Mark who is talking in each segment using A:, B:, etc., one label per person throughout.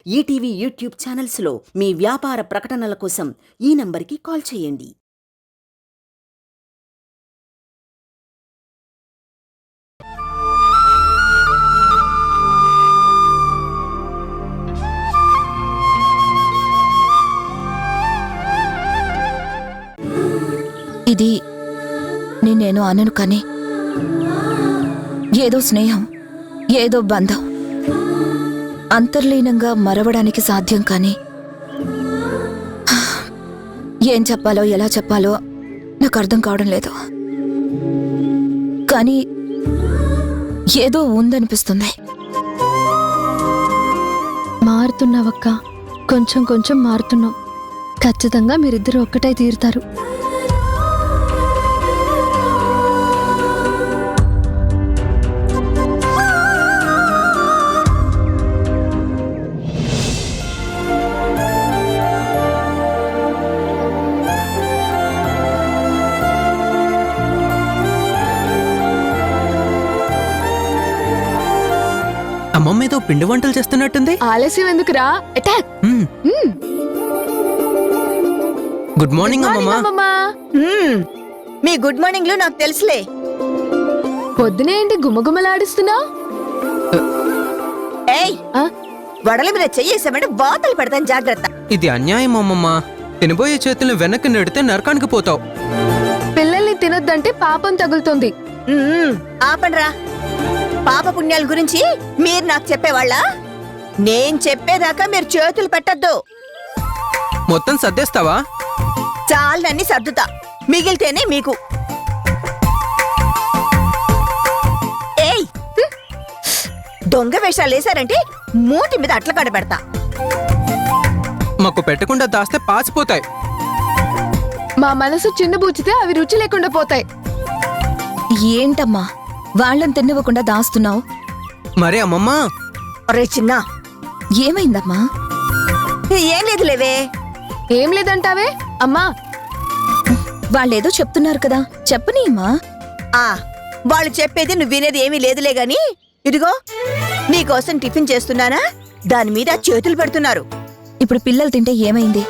A: ETV YouTube ఛానల్స్లో మీ వ్యాపార ప్రకటనల కోసం ఈ నంబర్కి కాల్ చేయండి.
B: ఇది నేను అనను కానీ ఏదో స్నేహం, ఏదో బంధం అంతర్లీనంగా మరవడానికి సాధ్యం. కానీ ఏం చెప్పాలో ఎలా చెప్పాలో నాకు అర్థం కావడం లేదు. కానీ ఏదో ఉందనిపిస్తుంది.
C: మారుతున్నావక్క, కొంచెం కొంచెం మారుతున్నాం. ఖచ్చితంగా మీరిద్దరు ఒక్కటై తీరుతారు.
D: అమ్మమ్మ ఏదో పిండి వంటలు చేస్తున్నట్టుంది.
C: ఆలస్యం ఎందుకురా, అటాక్.
D: గుడ్ మార్నింగ్ అమ్మమ్మ.
E: మీ గుడ్ మార్నింగ్ లో నాకు తెలుసులే.
C: పొద్దునే ఏంటి గుమగుమలాడిస్తున్నావు?
E: ఏయ్, వడల మీద చెయ్యేసామంటే బాతలు పెడతాను, జాగ్రత్త.
D: ఇది అన్యాయం అమ్మమ్మ. తినబోయే చేతులను వెనక్కి నెడితే నరకానికి పోతావు.
C: పిల్లల్ని తినొద్దంటే పాపం తగులుతుంది.
E: ఆపండ్రా. పాప పుణ్యాల గురించి మీరు నాకు చెప్పేవాళ్ళ? నేను చెప్పేదాకా మీరు చేతులు పెట్టద్దు.
D: మొత్తం సర్దేస్తావా?
E: చాలనన్ని సర్దుతా, మిగిలితేనే మీకు. ఏయ్, దొంగ వేషాలు వేశారంటే మూటి మీద అట్ల కాడ పెడతా.
D: మాకు పెట్టకుండా దాస్తే పాచిపోతాయి.
C: మా మనసు చిన్నబూచితే అవి రుచి లేకుండా పోతాయి.
B: ఏంటమ్మా వాళ్ళని తినివ్వకుండా దాస్తున్నావు?
D: మరే అమ్మమ్మ.
E: అరే చిన్న,
B: ఏమైందమ్మా?
E: ఏం లేదులేవే.
C: ఏం లేదంటావే అమ్మా?
B: వాళ్ళేదో చెప్తున్నారు కదా, చెప్పనీయమ్మా.
E: వాళ్ళు చెప్పేది నువ్వు వినేది ఏమీ లేదులే గాని, ఇదిగో నీకోసం టిఫిన్ చేస్తున్నానా, దాని మీద చేతులు పెడుతున్నారు.
B: ఇప్పుడు పిల్లలు తింటే ఏమైంది?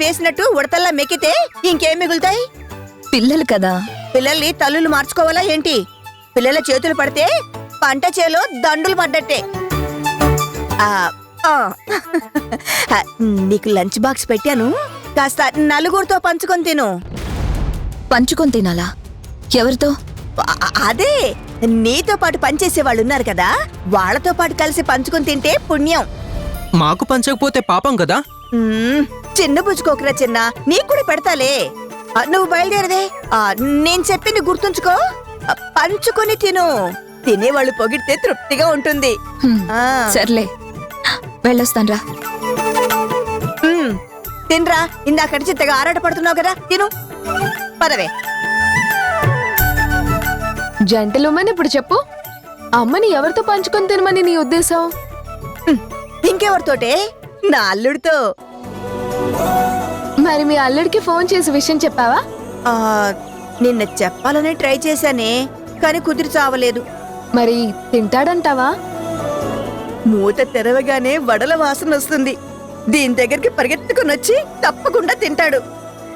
E: వేసినట్టు ఉడతల్లా మెక్కితే ఇంకేం మిగులుతాయి?
B: పిల్లలు కదా.
E: పిల్లల్ని తల్లులు మార్చుకోవాలా ఏంటి? పిల్లల చేతులు పడితే పంట చేలో దండులు పడ్డట్టే. నీకు లంచ్ బాక్స్ పెట్టాను, కాస్త నలుగురితో పంచుకొని తిను.
B: పంచుకొని తినాలా? ఎవరితో?
E: అదే, నీతో పాటు పనిచేసే వాళ్ళు ఉన్నారు కదా, వాళ్లతో పాటు కలిసి పంచుకొని తింటే పుణ్యం.
D: మాకు పంచకపోతే పాపం కదా.
E: చిన్న పుచ్చుకోకరా చిన్న, నీకు కూడా పెడతాలే. నువ్వు బయలుదేరదే. నేను చెప్పింది గుర్తుంచుకో, పంచుకొని తిను. తినేవాళ్ళు పొగిడితే తృప్తిగా ఉంటుంది.
B: సర్లే, వెళ్ళొస్తాన్రా.
E: తినరా, ఇందాకటి చిత్తగా ఆరాట పడుతున్నావు కదా, తిను. పదవే.
C: జంటలుమని ఇప్పుడు చెప్పు, అమ్మని ఎవరితో పంచుకొని తినమని నీ ఉద్దేశం?
E: ఇంకెవరితోటే? నా అల్లుడితో.
C: మరి మీ అల్లుడికి ఫోన్ చేసి విషయం చెప్పావా?
E: నిన్న చెప్పాలని ట్రై చేశానే, కానీ కుదిరి చావలేదు.
C: మరి తింటాడంటావా?
E: మూత తెరవగానే వడల వాసన వస్తుంది. దీని దగ్గరికి పరిగెత్తుకుని వచ్చి తప్పకుండా తింటాడు.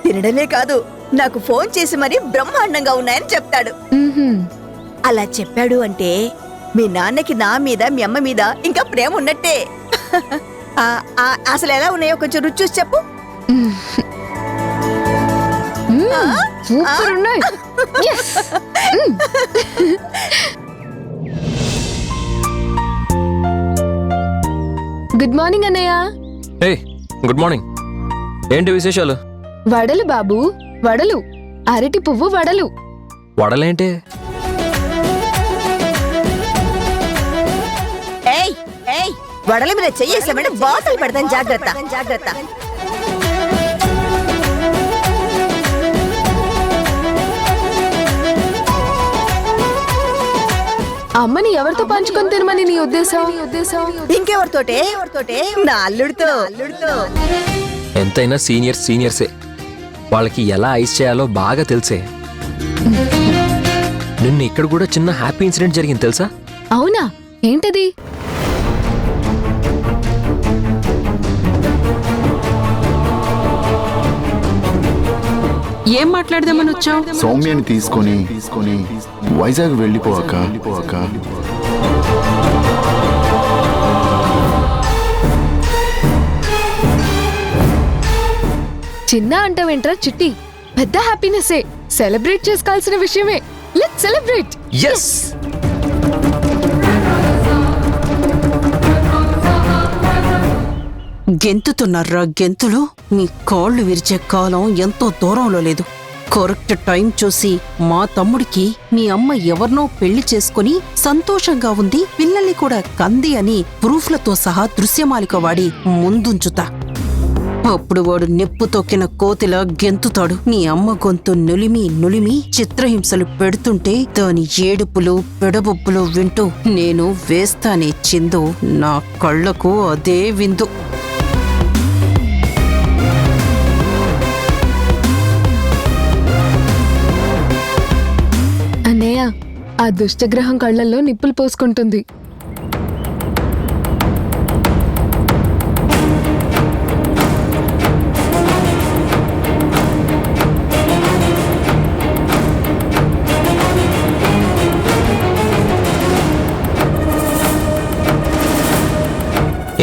E: తినడమే కాదు, నాకు ఫోన్ చేసి మరీ బ్రహ్మాండంగా ఉన్నాయని చెప్తాడు. అలా చెప్పాడు అంటే మీ నాన్నకి నా మీద, మీ అమ్మ మీద ఇంకా ప్రేమ ఉన్నట్టే. అసలు ఎలా ఉన్నాయో కొంచెం రుచి చూసి చెప్పు.
C: సూపర్ ఉన్నాయి. గుడ్ మార్నింగ్ అన్నయ్య.
F: Good morning. ఏంటి విశేషాలు?
C: వడలు బాబు, వడలు. అరటి పువ్వు వడలు.
F: వడలేంటి?
E: వడల మీద చెయ్యేసామంటే బాతలు పెడతాను, జాగ్రత్త.
C: అమ్మని ఎవరితో పంచుకొని తినమని నీ ఉద్దేశం?
E: ఇంకెవరితోటే? నా అల్లుడితో.
F: ఎంతైనా సీనియర్సే. వాళ్ళకి ఎలా ఐస్ చేయాలో బాగా తెలిసే. నిన్న ఇక్కడ కూడా చిన్న హ్యాపీ ఇన్సిడెంట్ జరిగింది తెలుసా?
C: అవునా? ఏంటది?
G: ఏం మాట్లాడదామని వచ్చావు?
H: సౌమ్యని తీసుకొని వైజాగ్ వెళ్ళిపోవాక.
C: చిన్న అంటావేంట్రా చిట్టి, పెద్ద హ్యాపీనెస్సే, సెలబ్రేట్ చేసుకోవాల్సిన విషయమే. Let's celebrate.
F: ఎస్.
G: గెంతుతున్నారా గెంతులు? మీ కాళ్ళు విరిచే కాలం ఎంతో దూరంలో లేదు. కరెక్ట్ టైం చూసి మా తమ్ముడికి మీ అమ్మ ఎవరినో పెళ్లి చేసుకుని సంతోషంగా ఉంది, పిల్లల్ని కూడా కంది అని ప్రూఫ్లతో సహా దృశ్యమాలిక వాడి ముందుంచుతా. అప్పుడు వాడు నిప్పు తొక్కిన కోతిలా గెంతుతాడు. నీ అమ్మ గొంతు నులిమి చిత్రహింసలు పెడుతుంటే దాని ఏడుపులు పెడబొప్పులు వింటూ నేను వేస్తానే చిందు. నా కళ్ళకు అదే విందు.
C: అన్నయ్య, ఆ దుష్టగ్రహం కళ్ళల్లో నిప్పులు పోసుకుంటుంది.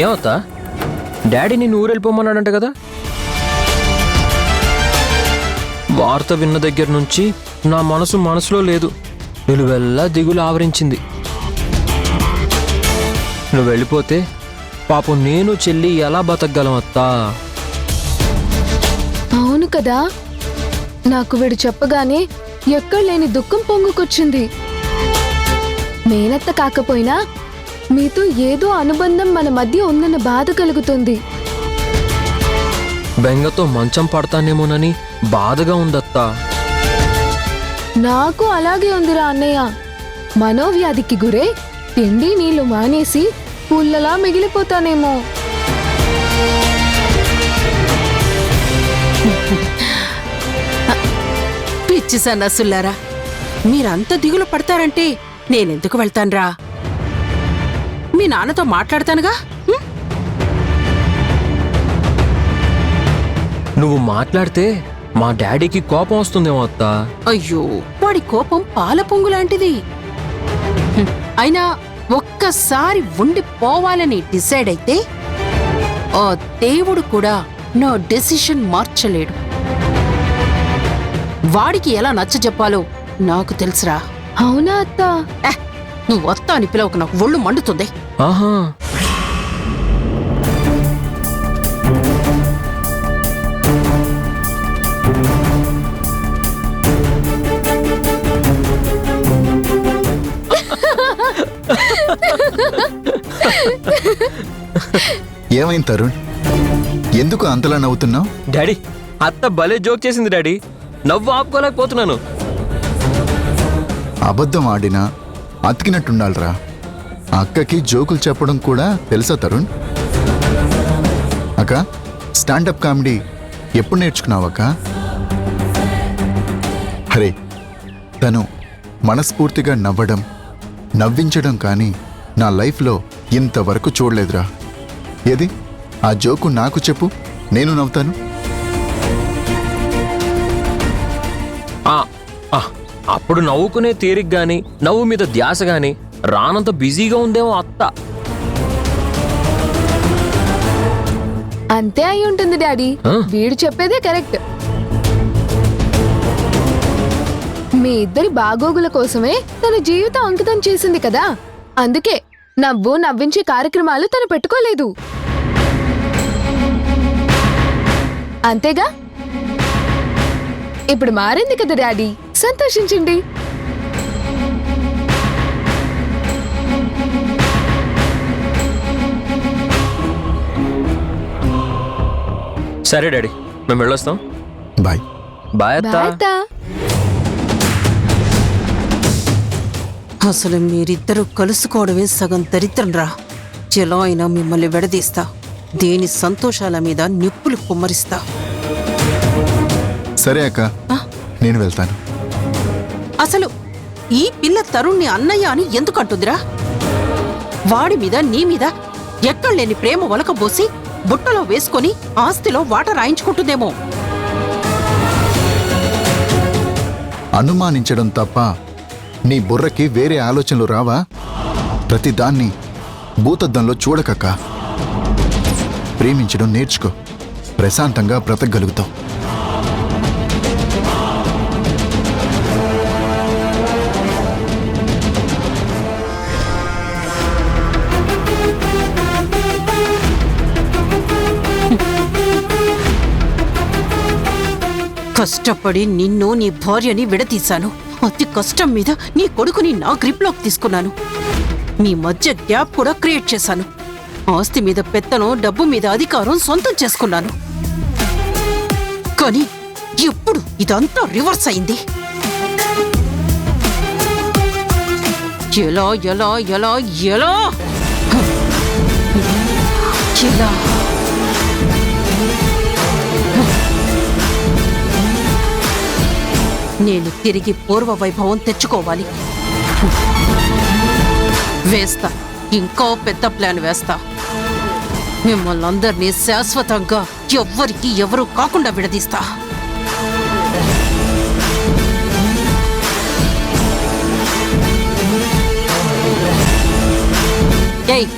F: ఏమవుతా? డాడీ నిన్ను ఊరెళ్ళిపోమన్నాడంట కదా? వార్త విన్న దగ్గర నుంచి నా మనసులో లేదు. నిలువెల్లా దిగులు ఆవరించింది. నువ్వు వెళ్ళిపోతే పాపం నేను చెల్లి ఎలా బతకగలం అత్తా?
C: అవును కదా, నాకు వీడు చెప్పగానే ఎక్కడ లేని దుఃఖం పొంగుకొచ్చింది. మేనత్త కాకపోయినా మీతో ఏదో అనుబంధం మన మధ్య ఉందన్న బాధ కలుగుతుంది.
F: బెంగతో మంచం పడతానేమోనని బాధగా ఉందత్తా.
C: నాకు అలాగే ఉందిరా అన్నయ్య. మనోవ్యాధికి గురై తిండి నీళ్లు మానేసి పుల్లలా మిగిలిపోతానేమో.
G: పిచ్చి సన్నసుల్లారా, మీరంత దిగులు పడతారంటే నేనెందుకు వెళ్తాన్రా? మీ నాన్నతో మాట్లాడతానుగా.
F: నువ్వు మాట్లాడితే మా డాడీకి కోపం వస్తుందేమో అత్తా.
G: అయ్యో, వాడి కోపం పాల పొంగు లాంటిది. అయినా ఒక్కసారి ఉండిపోవాలని డిసైడ్ అయితే ఆ దేవుడు కూడా నా డెసిషన్ మార్చలేడు. వాడికి ఎలా నచ్చ చెప్పాలో నాకు తెలుసురా.
C: అవునా అత్తా?
G: నువ్వు వస్తా అని పిలవక నాకు ఒళ్ళు మండుతుంది.
F: ఆహా,
H: ఏమైంది తరుణ్? ఎందుకు అంతలా నవ్వుతున్నావు?
F: డాడీ, అత్త భలే జోక్ చేసింది డాడీ. నవ్వు ఆపుకోలేకపోతున్నాను.
H: అబద్ధం ఆడినా అతికినట్టుండాలిరా. అక్కకి జోకులు చెప్పడం కూడా తెలుసా తరుణ్? అక్క, స్టాండప్ కామెడీ ఎప్పుడు నేర్చుకున్నావక్క? అరే, తను మనస్ఫూర్తిగా నవ్వడం, నవ్వించడం కానీ నా లైఫ్లో ఇంతవరకు చూడలేదురా. ఏది ఆ జోకు నాకు చెప్పు, నేను నవ్వుతాను.
F: అప్పుడు నవ్వుకునే తీరిక గాని నవ్వు మీద ధ్యాస గాని రానంత బిజీగా ఉందేమో అత్త.
C: అంతే అయి ఉంటుంది డాడీ. వీడు చెప్పేదే కరెక్ట్. మీ ఇద్దరి బాగోగుల కోసమే తన జీవితం అంకితం చేసింది కదా. అందుకే నవ్వించే కార్యక్రమాలు తను పెట్టుకోలేదు. అంతేగా? ఇప్పుడు మారింది కదా డాడీ, సంతోషించండి.
F: సరే డాడీ, మేము వెళ్ళొస్తాం.
H: బాయ్.
F: బాయ్ అత్తా.
C: బాయ్.
G: అసలు మీరిద్దరూ కలుసుకోవడమే సగం దరిద్రంరా. ఎలా అయినా మిమ్మల్ని విడదీస్తా. దేని సంతోషాల మీద నిప్పులు కుమ్మరిస్తా.
H: సరే అక్క, నేను వెళ్తాను.
G: అసలు ఈ పిల్ల తరుణ్ణి అన్నయ్య అని ఎందుకు అంటుందిరా? వాడి మీద నీ మీద ఎక్కడలేని ప్రేమ ఒలకబోసి బుట్టలో వేసుకొని ఆస్తిలో వాట రాయించుకుంటుందేమో.
H: అనుమానించడం తప్ప నీ బుర్రకి వేరే ఆలోచనలు రావా? ప్రతిదాన్ని భూతద్దంలో చూడకక్క. ప్రేమించడం నేర్చుకో, ప్రశాంతంగా బ్రతకగలుగుతావు.
G: కష్టపడి నిన్ను నీ భార్యని విడతీశాను. అతి కష్టం మీద నీ కొడుకుని నా గ్రిప్లోకి తీసుకున్నాను. మీ మధ్య గ్యాప్ కూడా క్రియేట్ చేశాను. ఆస్తి మీద పెత్తనం, డబ్బు మీద అధికారం సొంతం చేసుకున్నాను. కానీ ఇప్పుడు ఇదంతా రివర్స్ అయింది. ఎలా ఎలా ఎలా ఎలా ఎలా నేను తిరిగి పూర్వ వైభవం తెచ్చుకోవాలి. వేస్తా, ఇంకో పెద్ద ప్లాన్ వేస్తా. మిమ్మల్ని అందరినీ శాశ్వతంగా ఎవ్వరికి ఎవరు కాకుండా విడదీస్తా. ఏయ్,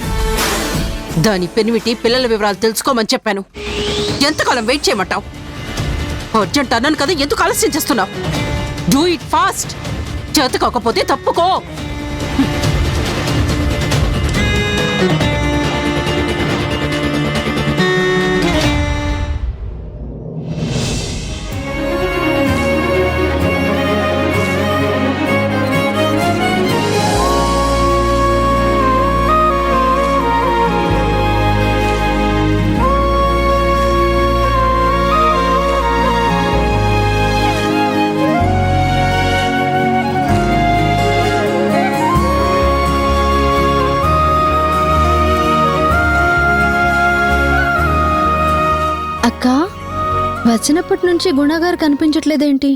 G: దాని పెనిమిటి పిల్లల వివరాలు తెలుసుకోమని చెప్పాను. ఎంతకాలం వెయిట్ చేయమంటావు? అర్జెంట్ అన్నాను కదా, ఎందుకు ఆలస్యం చేస్తున్నావు? Do it fast. చేత కాకపోతే తప్పుకో.
C: అక్క, వచ్చినప్పటి నుంచి గుణగారు కనిపించట్లేదేంటి?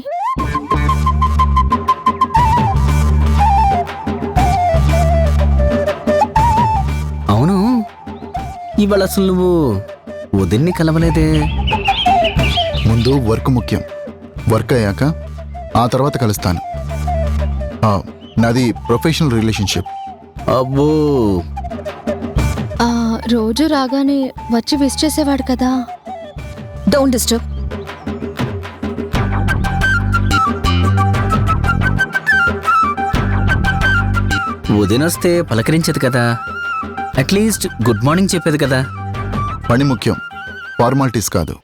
I: అవును, ఇవాళ అసలు నువ్వు వదిన్ని కలవలేదే.
H: ముందు వర్క్ ముఖ్యం. వర్క్ అయ్యాక ఆ తర్వాత కలుస్తాను. నాది ప్రొఫెషనల్ రిలేషన్షిప్.
I: అబ్బో,
C: రోజు రాగానే వచ్చి విష్ చేసేవాడు కదా.
B: Don't disturb.
I: వదినొస్తే పలకరించదు కదా, అట్లీస్ట్ గుడ్ మార్నింగ్ చెప్పేది కదా.
H: పని ముఖ్యం, ఫార్మాలిటీస్ కాదు.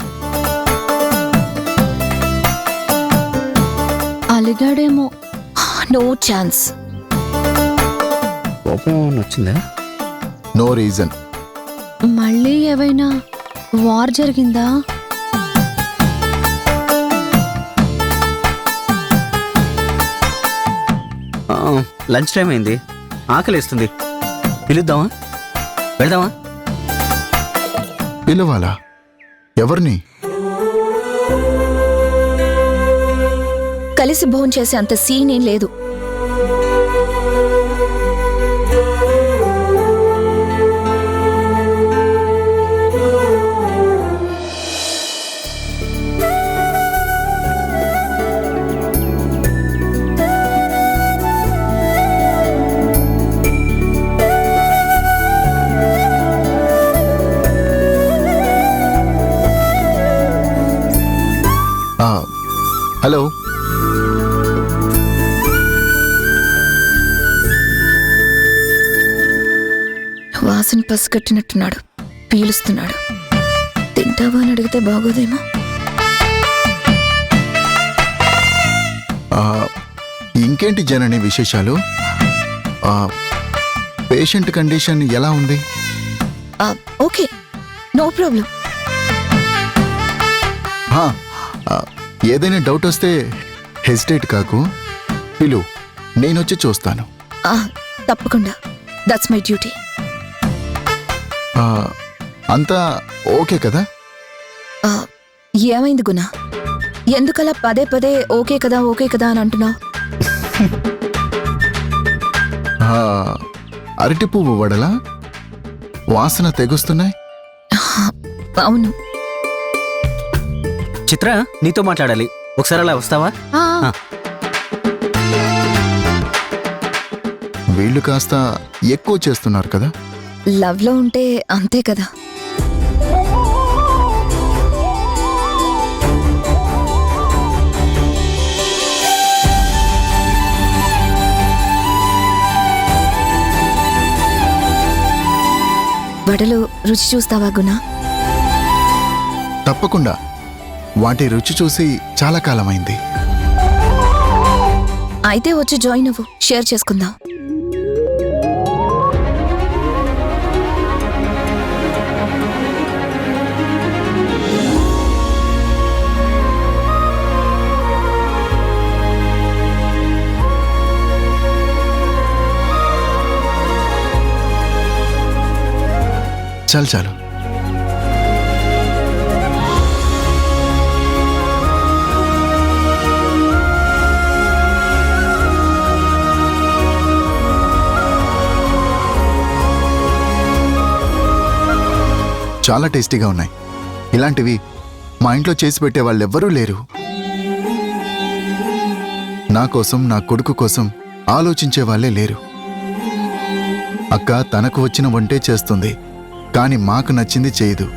C: అలిగాడేమో.
B: No chance.
I: కోపం వచ్చిందా?
H: No reason.
C: మళ్ళీ ఏవైనా వార్ జరిగిందా?
I: లంచ్ టైం అయింది, ఆకలిస్తుంది. పిలుద్దామా? వెళ్దామా?
H: పిలవాలా? ఎవరిని?
B: కలిసి భోజనం చేసే అంత సీన్ ఏం లేదు.
H: హలో.
B: వాసన పసిగట్టినట్టున్నాడు, పీలుస్తున్నాడు. తింటావా అని అడిగితే బాగోదేమో.
H: ఇంకేంటి జనని విశేషాలు? పేషెంట్ కండిషన్ ఎలా ఉంది?
B: Okay, no problem.
H: ఏదైనా డౌట్ వస్తే హెసిటేట్ కాకు, పిలు, నేనొచ్చి చూస్తాను.
B: తప్పకుండా, దట్స్ మై డ్యూటీ.
H: అంతా ఓకే కదా?
B: ఏమైంది గుణ? ఎందుకలా పదే పదే ఓకే కదా ఓకే కదా అని అంటున్నావు?
H: అరటి పువ్వు వడలా వాసన తెగుస్తున్నాయి.
B: అవును.
I: చిత్ర, నీతో మాట్లాడాలి, ఒకసారి అలా వస్తావా?
H: వీళ్ళు కాస్త ఎక్కువ చేస్తున్నారు కదా.
B: లవ్ లో ఉంటే అంతే కదా. వడలు రుచి చూస్తావా గుణ?
H: తప్పకుండా. వాటి రుచి చూసి చాలా కాలమైంది.
B: అయితే వచ్చి జాయిన్ అవ్వు, షేర్ చేసుకుందాం.
H: చాలు చాలు. చాలా టేస్టీగా ఉన్నాయి. ఇలాంటివి మా ఇంట్లో చేసి పెట్టే వాళ్ళెవ్వరూ లేరు. నా కోసం, నా కొడుకు కోసం ఆలోచించే వాళ్ళే లేరు. అక్క తనకు వచ్చిన వంటే చేస్తుంది, కానీ మాకు నచ్చింది చేయదు.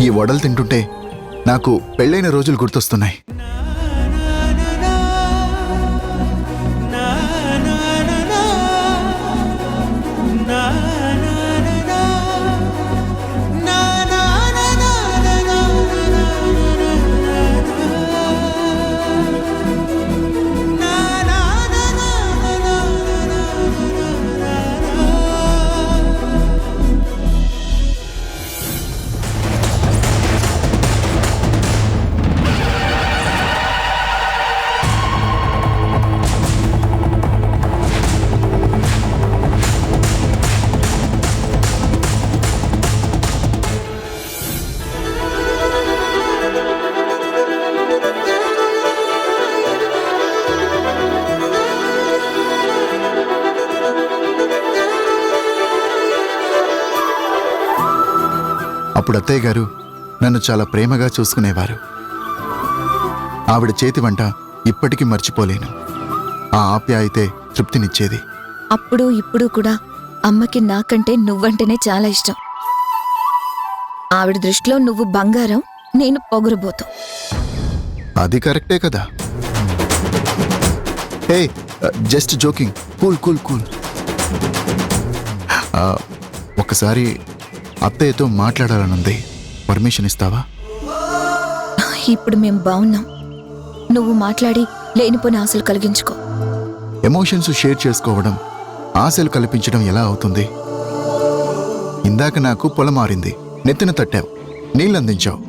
H: ఈ వడలు తింటుంటే నాకు పెళ్ళైన రోజులు గుర్తొస్తున్నాయి. అప్పుడు అత్తయ్య గారు నన్ను చాలా ప్రేమగా చూసుకునేవారు. ఆవిడ చేతి వంట ఇప్పటికీ మర్చిపోలేను. ఆ ఆప్యాయతే తృప్తినిచ్చేది.
B: అప్పుడు ఇప్పుడు కూడా అమ్మకి నాకంటే నువ్వంటేనే చాలా ఇష్టం. ఆవిడ దృష్టిలో నువ్వు బంగారం, నేను పొగరుబోతు.
H: అది కరెక్టే కదా. Hey, just joking. Cool cool cool. ఒకసారి అత్తయ్యతో మాట్లాడాలనుంది. పర్మిషన్ ఇస్తావా?
B: ఇప్పుడు మేం బావున్నాం. నువ్వు మాట్లాడి లేనిపోని ఆశలు కలిగించుకో.
H: ఎమోషన్స్ షేర్ చేసుకోవడం ఆశలు కల్పించడం ఎలా అవుతుంది? ఇందాక నాకు పొల మారింది, నెత్తిన తట్టావు, నీళ్ళందించావు.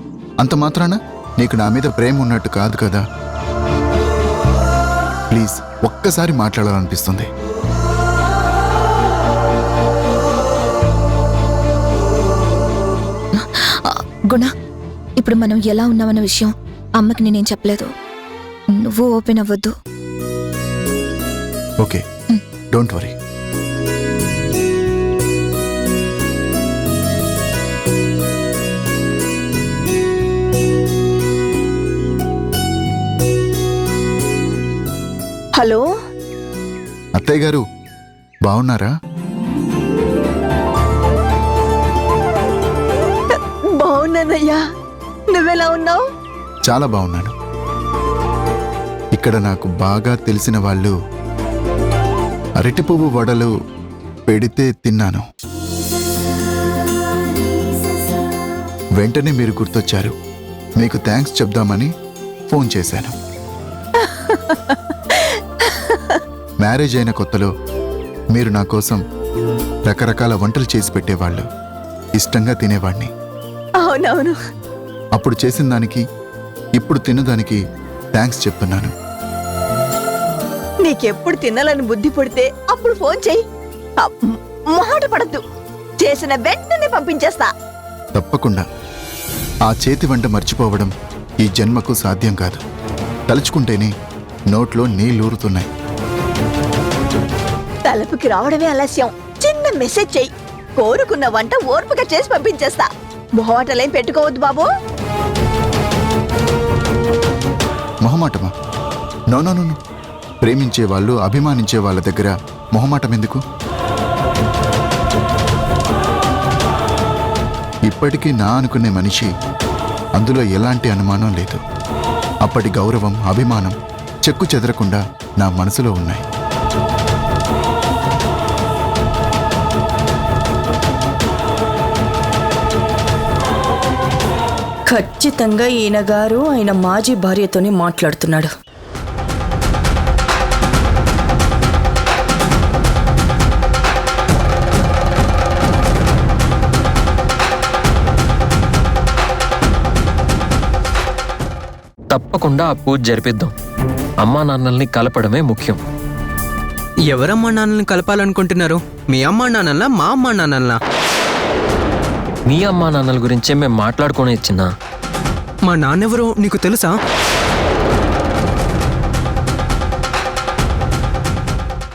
H: అంత మాత్రాన నీకు నా మీద ప్రేమ ఉన్నట్టు కాదు కదా. ప్లీజ్ ఒక్కసారి మాట్లాడాలనిపిస్తుంది.
B: గుణ, ఇప్పుడు మనం ఎలా ఉన్నామన్న విషయం అమ్మకి నేనేం చెప్పలేదు. నువ్వు ఓపెన్ అవ్వద్దు.
H: Okay, don't worry.
E: హలో
H: అత్తయ్య గారు బాగున్నారా?
E: బాగున్నానయ్యా, నువ్వెలా ఉన్నావు?
H: చాలా బాగున్నాను. ఇక్కడ నాకు బాగా తెలిసిన వాళ్ళు అరటి పువ్వు వడలు పెడితే తిన్నాను. వెంటనే మీరు గుర్తొచ్చారు. మీకు థ్యాంక్స్ చెప్దామని ఫోన్ చేశాను. మ్యారేజ్ అయిన కొత్తలో మీరు నా కోసం రకరకాల వంటలు చేసి పెట్టేవాళ్ళు. ఇష్టంగా తినేవాణ్ణి.
E: అవునవును.
H: అప్పుడు చేసిన దానికి ఇప్పుడు తిన్నదానికి థ్యాంక్స్ చెప్తున్నాను.
E: నీకెప్పుడు తినాలని బుద్ధి పుడితే అప్పుడు ఫోన్ చెయ్యి. మొహాట పడద్దు, చేసిన వెంటనే పంపించేస్తా.
H: తప్పకుండా. ఆ చేతి వంట మర్చిపోవడం ఈ జన్మకు సాధ్యం కాదు. తలుచుకుంటేనే నోట్లో నీళ్లూరుతున్నాయి.
E: తలుపుకి రావడమే ఆలస్యం. చిన్న మెసేజ్ చెయ్యి, కోరుకున్న వంట ఓర్పుగా చేసి పంపించేస్తా. మొహమాటలేం పెట్టుకోవద్దు బాబు.
H: మొహమాటమా? No no no no. ప్రేమించే వాళ్ళు, అభిమానించే వాళ్ళ దగ్గర మొహమాటం ఎందుకు? ఇప్పటికీ నా అనుకునే మనిషి, అందులో ఎలాంటి అనుమానం లేదు. అప్పటి గౌరవం, అభిమానం చెక్కు చెదరకుండా నా మనసులో ఉన్నాయి.
J: ఖచ్చితంగా ఈయన గారు ఆయన మాజీ భార్యతోనే మాట్లాడుతున్నాడు.
F: తప్పకుండా ఆ పూజ జరిపిద్దాం. అమ్మా నాన్నల్ని కలపడమే ముఖ్యం.
D: ఎవరమ్మా నాన్నల్ని కలపాలనుకుంటున్నారు? మీ అమ్మా నాన్నల్లా, మా అమ్మా నాన్నల్లా?
F: మీ అమ్మా నాన్నల గురించే మేము మాట్లాడుకునే ఇచ్చినా.
D: మా నాన్నెవరో నీకు తెలుసా?